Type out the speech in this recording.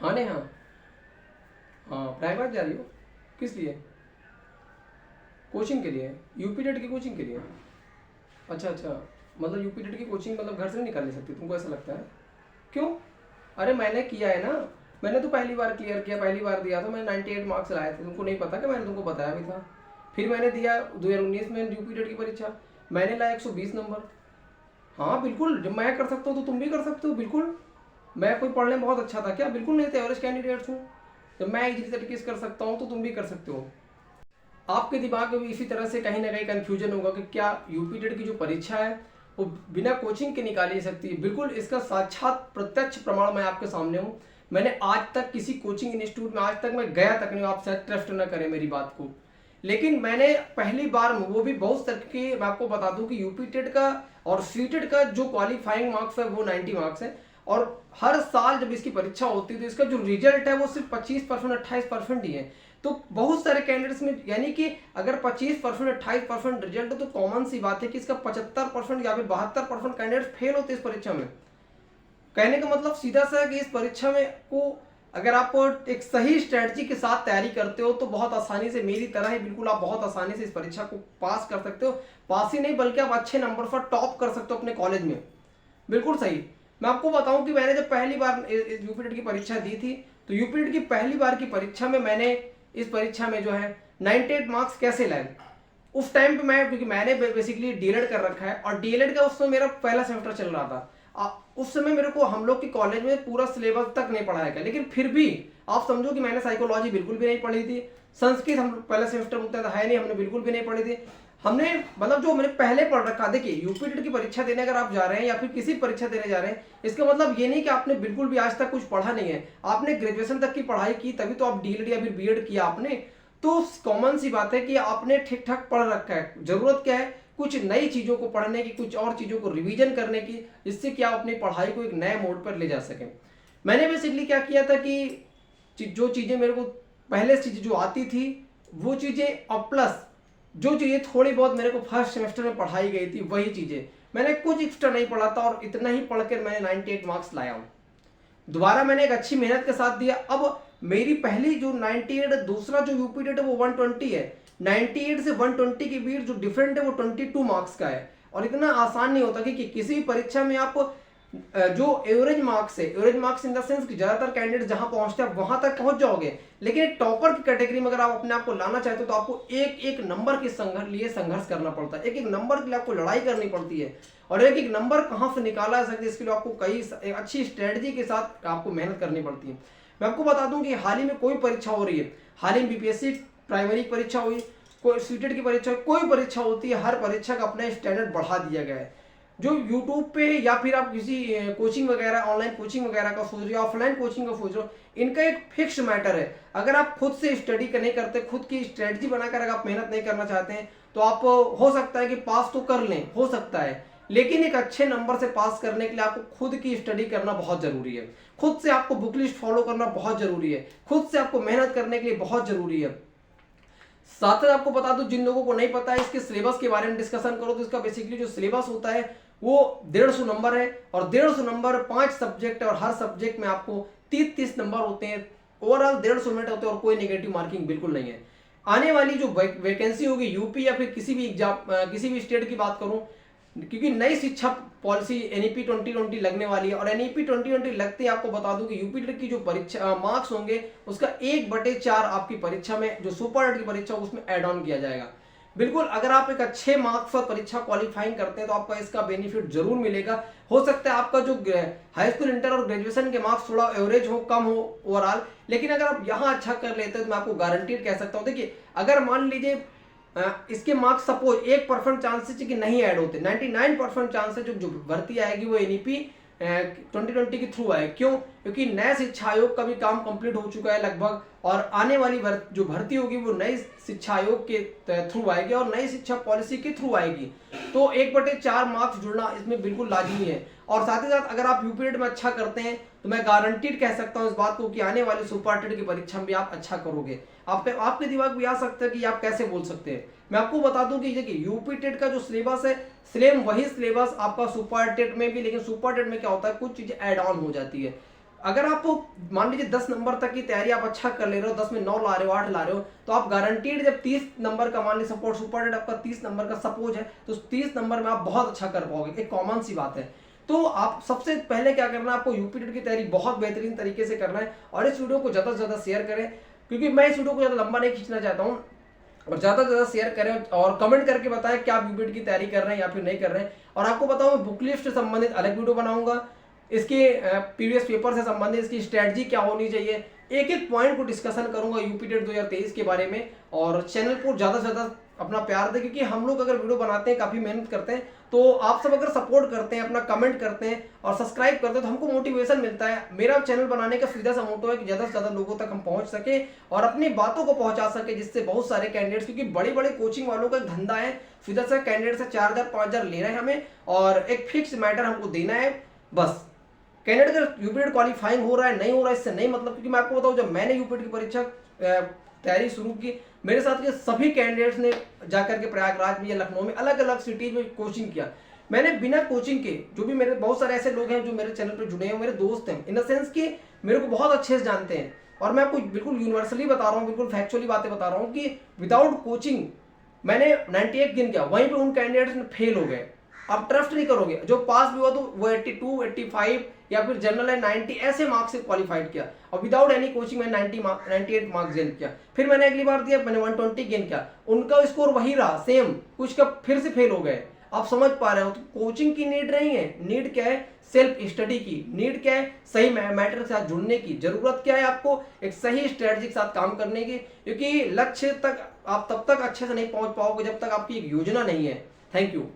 हाँ नहीं हाँ। हाँ प्रयागराज जा रही हो? किस लिए? कोचिंग के लिए? यूपी टेट की कोचिंग के लिए? अच्छा अच्छा, मतलब यूपी टेट की कोचिंग मतलब घर से नहीं निकाल ले सकती तुमको, ऐसा लगता है? क्यों? अरे मैंने किया है ना, मैंने तो पहली बार क्लियर किया, पहली बार दिया था मैंने, 98 मार्क्स लाए थे। तुमको नहीं पता कि मैंने तुमको बताया भी था? फिर मैंने दिया 2019 में यूपी टेट की परीक्षा, मैंने लाया 120 नंबर। हाँ बिल्कुल, जब मैं कर सकता हूँ तो तुम भी कर सकते हो बिल्कुल। मैं कोई पढ़ने में बहुत अच्छा था क्या? बिल्कुल नहीं थे, एवरेज कैंडिडेट्स हूँ। जब मैं इसी तरीके से कर सकता हूँ तो तुम भी कर सकते हो। आपके दिमाग में भी इसी तरह से कहीं ना कहीं कंफ्यूजन होगा कि क्या यूपी टेट की जो परीक्षा है वो बिना कोचिंग के निकाली जा सकती है। बिल्कुल, इसका साक्षात प्रत्यक्ष प्रमाण मैं आपके सामने हूँ। मैंने आज तक किसी कोचिंग इंस्टीट्यूट में आज तक मैं गया तक नहीं, आप शायद ट्रस्ट न करें मेरी बात को, लेकिन मैंने पहली बार में वो भी बहुत तरह के, मैं आपको बता दूं कि यूपी टेट का और सी टेट का जो क्वालिफाइंग मार्क्स है वो 90 मार्क्स है। और हर साल जब इसकी परीक्षा होती है तो इसका जो रिजल्ट है वो सिर्फ 25% 28% ही है। तो बहुत सारे कैंडिडेट्स में, यानी कि अगर 25% 28% रिजल्ट है तो कॉमन सी बात है कि इसका 75% या फिर 72% कैंडिडेट फेल होते हैं इस परीक्षा में। कहने का मतलब सीधा सा है कि इस परीक्षा में को अगर आप एक सही स्ट्रेटजी के साथ तैयारी करते हो तो बहुत आसानी से, मेरी तरह ही बिल्कुल आप बहुत आसानी से इस परीक्षा को पास कर सकते हो। पास ही नहीं बल्कि आप अच्छे नंबर पर टॉप कर सकते हो अपने कॉलेज में। बिल्कुल सही। मैं आपको बताऊं कि मैंने जब पहली बार यूपी टेट की परीक्षा दी थी तो यूपी टेट की पहली बार की परीक्षा में मैंने इस परीक्षा में जो है 98 मार्क्स कैसे लाए। उस टाइम पे मैं, क्योंकि मैंने बेसिकली डीएलएड कर रखा है और डीएलएड का उस समय मेरा पहला सेमेस्टर चल रहा था। उस समय मेरे को हम लोग के कॉलेज में पूरा सिलेबस तक नहीं पढ़ाया गया, लेकिन फिर भी आप समझो कि मैंने साइकोलॉजी बिल्कुल भी नहीं पढ़ी थी। संस्कृत हम पहला सेमेस्टर में तो है नहीं, हमने बिल्कुल भी नहीं पढ़ी थी। हमने मतलब जो मैंने पहले पढ़ रखा, देखिए यूपी टेट की परीक्षा देने अगर आप जा रहे हैं या फिर किसी परीक्षा देने जा रहे हैं, इसका मतलब ये नहीं कि आपने बिल्कुल भी आज तक कुछ पढ़ा नहीं है। आपने ग्रेजुएशन तक की पढ़ाई की तभी तो आप डीएलएड या फिर बीएड किया आपने। तो कॉमन सी बात है कि आपने ठीक ठाक पढ़ रखा है। जरूरत क्या है, कुछ नई चीजों को पढ़ने की, कुछ और चीजों को रिवीजन करने की, जिससे कि आप अपनी पढ़ाई को एक नए मोड पर ले जा सकें। मैंने बेसिकली क्या किया था कि जो चीजें मेरे को पहले चीजें जो आती थी वो चीजें, और प्लस जो चीजें थोड़ी बहुत मेरे को फर्स्ट सेमेस्टर में पढ़ाई गई थी वही चीजें, मैंने कुछ एक्स्ट्रा नहीं पढ़ा था और इतना ही पढ़कर मैंने 98 मार्क्स लाया हूं। दोबारा मैंने एक अच्छी मेहनत के साथ दिया। अब मेरी पहली जो 98, दूसरा जो यूपी टेट है वो 120 है। 98 से 120 के बीच जो डिफरेंट है वो 22 मार्क्स का है। और इतना आसान नहीं होता कि किसी भी परीक्षा में आप जो एवरेज मार्क्स है, average marks in the sense कि ज्यादातर कैंडिडेट जहां पहुंचते हैं वहां तक पहुंच जाओगे, लेकिन टॉपर की कैटेगरी में अगर आप अपने आप को लाना चाहते हो तो आपको एक एक नंबर के संघर्ष करना पड़ता है। एक एक नंबर के लिए आपको लड़ाई करनी पड़ती है और एक एक नंबर कहां से निकाला जा सकता है इसके लिए आपको कई अच्छी स्ट्रेटजी के साथ आपको मेहनत करनी पड़ती है। मैं आपको बता दूं कि हाल ही में कोई परीक्षा हो रही है, हाल ही में बीपीएससी प्राइमरी परीक्षा हुई, कोई सीटेट की परीक्षा, कोई परीक्षा होती है, हर परीक्षा का अपना स्टैंडर्ड बढ़ा दिया गया है। जो यूट्यूब पे या फिर आप किसी कोचिंग वगैरह, ऑनलाइन कोचिंग वगैरह का सोच रहे हो, ऑफलाइन कोचिंग का सोच रहे हो, इनका एक फिक्स मैटर है। अगर आप खुद से स्टडी नहीं करते, खुद की स्ट्रेटजी बनाकर अगर आप मेहनत नहीं करना चाहते हैं तो आप हो सकता है कि पास तो कर लें, हो सकता है, लेकिन एक अच्छे नंबर से पास करने के लिए आपको खुद की स्टडी करना बहुत जरूरी है। खुद से आपको बुक लिस्ट फॉलो करना बहुत जरूरी है। खुद से आपको मेहनत करने के लिए बहुत जरूरी है। साथ ही आपको बता दूं, जिन लोगों को नहीं पता है, इसके सिलेबस के बारे में डिस्कशन करो तो इसका बेसिकली जो सिलेबस होता है वो 150 नंबर है और 150 नंबर 5 सब्जेक्ट है और हर सब्जेक्ट में आपको 30-30 नंबर होते हैं। ओवरऑल 150 मिनट होते हैं और कोई नेगेटिव मार्किंग बिल्कुल नहीं है। आने वाली जो वैकेंसी होगी यूपी या फिर किसी भी एग्जाम, किसी भी स्टेट की बात करूं, क्योंकि नई शिक्षा पॉलिसी एनईपी 2020 लगने वाली है और एनईपी 2020 लगते ही आपको बता दूं कि यूपी टेट की जो परीक्षा मार्क्स होंगे उसका 1/4 आपकी परीक्षा में, जो सुपर टेट की परीक्षा उसमें एड ऑन किया जाएगा। बिल्कुल, अगर आप एक अच्छे मार्क्स पर परीक्षा क्वालिफाइंग करते हैं तो आपको इसका बेनिफिट जरूर मिलेगा। हो सकता है आपका जो हाई स्कूल, इंटर और ग्रेजुएशन के मार्क्स थोड़ा एवरेज हो, कम हो ओवरऑल, लेकिन अगर आप यहाँ अच्छा कर लेते हैं तो मैं आपको गारंटीड कह सकता हूँ। देखिए, अगर मान लीजिए इसके मार्क्स सपोज 1% चांसेस कि नहीं ऐड होते, 99% चांसेस जो भर्ती आएगी वो एनईपी 2020 के थ्रू आए। क्यों? क्योंकि नए शिक्षा आयोग का भी काम कंप्लीट हो चुका है लगभग और आने वाली जो भर्ती होगी वो नई शिक्षा आयोग के थ्रू आएगी और नई शिक्षा पॉलिसी के थ्रू आएगी। तो 1/4 मार्क्स जुड़ना इसमें बिल्कुल लाजमी है। और साथ ही साथ अगर आप यूपी टेट में अच्छा करते हैं तो मैं गारंटीड कह सकता हूं इस बात को कि आने वाले सुपर टेट की परीक्षा में भी आप अच्छा करोगे। आपके दिमाग में आ सकता है कि आप कैसे बोल सकते हैं। मैं आपको बता दूं कि देखिए, यूपी टेट का जो सिलेबस है सेम वही सिलेबस आपका सुपर टेट में भी, लेकिन सुपर टेट में क्या होता है कुछ चीजें ऐड ऑन हो जाती है। अगर आप मान लीजिए 10 नंबर तक की तैयारी आप अच्छा कर ले रहे हो, 10 में 9 ला रहे हो, 8 ला रहे हो, तो आप गारंटीड जब 30 नंबर का मान लीजिए सपोर्ट सुपर डेट आपका 30 नंबर का सपोज है, तो 30 नंबर में आप बहुत अच्छा कर पाओगे, एक कॉमन सी बात है। तो आप सबसे पहले क्या करना है, आपको यूपीटेट की तैयारी बहुत बेहतरीन तरीके से करना है, और इस वीडियो को ज़्यादा से ज़्यादा शेयर करें, क्योंकि मैं इस वीडियो को ज़्यादा लंबा नहीं खींचना चाहता हूँ, और ज़्यादा से ज़्यादा शेयर करें और कमेंट करके बताएं कि आप यूपीटेट की तैयारी कर रहे हैं या फिर नहीं कर रहे हैं। और आपको बताऊँ, मैं बुक लिस्ट से संबंधित अलग वीडियो बनाऊंगा, इसके प्रीवियस पेपर से संबंधित इसकी स्ट्रेटजी क्या होनी चाहिए, एक एक पॉइंट को डिस्कशन करूंगा यूपीटेट 2023 के बारे में। और चैनल को ज़्यादा से ज़्यादा अपना प्यार दें, क्योंकि हम लोग अगर वीडियो बनाते हैं, काफ़ी मेहनत करते हैं, तो आप सब अगर सपोर्ट करते हैं, अपना कमेंट करते हैं और सब्सक्राइब करते हैं, तो हमको मोटिवेशन मिलता है। मेरा चैनल बनाने का सीधा सा मोटो है कि ज़्यादा से ज़्यादा लोगों तक हम पहुँच सके और अपनी बातों को पहुँचा सके, जिससे बहुत सारे कैंडिडेट्स, क्योंकि बड़े बड़े कोचिंग वालों का एक धंधा है, सीधा सा कैंडिडेट से 4000 5000 ले रहे हैं हमें, और एक फिक्स मैटर हमको देना है बस। कैंडिडेट अगर यूपीटेट क्वालिफाइंग हो रहा है नहीं हो रहा है इससे नहीं मतलब, क्योंकि मैं आपको बताऊं, जब मैंने यूपीटेट की परीक्षा तैयारी शुरू की, मेरे साथ के सभी कैंडिडेट्स ने जाकर के प्रयागराज में या लखनऊ में अलग अलग सिटीज में कोचिंग किया। मैंने बिना कोचिंग के, जो भी मेरे बहुत सारे ऐसे लोग हैं जो मेरे चैनल पर जुड़े हैं, मेरे दोस्त हैं, इन द सेंस कि मेरे को बहुत अच्छे से जानते हैं, और मैं आपको बिल्कुल यूनिवर्सली बता रहा हूँ, बिल्कुल फैक्चुअली बातें बता रहा हूँ कि विदाउट कोचिंग मैंने 98 गिन किया, वहीं पे उन कैंडिडेट्स ने फेल हो गए। आप ट्रस्ट नहीं करोगे, जो पास भी हुआ तो वो 82 85 या फिर जनरल है 90 ऐसे मार्क्स से क्वालिफाइड किया, और विदाउट एनी कोचिंग मैंने 98 मार्क्स गेन किया। फिर मैंने अगली बार दिया, मैंने 120 गेन किया, उनका स्कोर वही रहा सेम, कुछ का फिर से फेल हो गए। आप समझ पा रहे हो, तो कोचिंग की नीड नहीं है, नीड क्या है, सेल्फ स्टडी की नीड क्या है, सही मैटर के साथ जुड़ने की जरूरत क्या है, आपको एक सही स्ट्रेटजी के साथ काम करने की, क्योंकि लक्ष्य तक आप तब तक अच्छे से नहीं पहुंच पाओगे जब तक आपकी एक योजना नहीं है। Thank you.